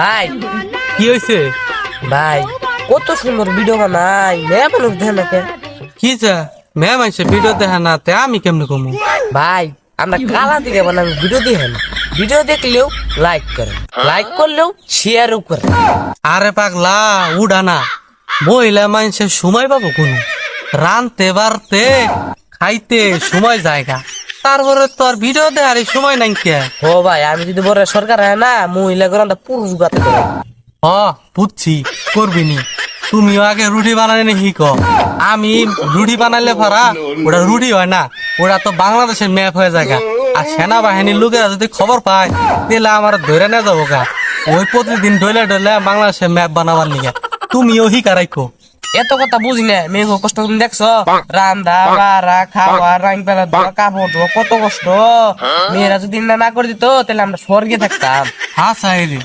ভাই কি হয়েছে? ভাই কত সুন্দর ভিডিও বানাই মেয়ে মানুষ দেখে নাকি কি যা ম্যাম আইসে ভিডিও দেখা না তে আমি কেমনে কমু? ভাই আমরা কালা দিকে বানাই ভিডিও দেখে না ভিডিও দেখলেও লাইক করে লাইক করলেও শেয়ারও করে আরে পাগলা উড়া না, মহিলা মানুষের সময় পাবো কোনো? রানতে বাড়তে খাইতে সময় জায়গা, তারপরে তো আর ভিডিও দেখার সময় নাই কে? ও ভাই আমি যদি বড় সরকার হয় না মহিলা করে পুরুষ গাতে দেবো। হ বুঝছি, করবি নি। তুমিও আগে রুটি বানালে শিখ, আমি রুটি বানাইলে পারা ওটা রুটি হয় না, ওটা তো বাংলাদেশের ম্যাপ হয়ে যায় গা। আর সেনাবাহিনীর লোকেরা যদি খবর পায় তাহলে আমার ধরে না যাবো গা, ওই প্রতিদিন ডলে ডলে বাংলাদেশের ম্যাপ বানাবার নিগে। তুমিও শিখা রাখো। এত কথা বুঝি না মেয়ে কষ্ট তুমি দেখছো রান্দা বাড়া খাওয়া রাং পেলা ধোয়া কাপড় ধোয়া কত কষ্ট মেয়েরা যদি না করে দিত তাহলে আমরা স্বর্গে থাকতাম। হ্যাঁ সাহেরি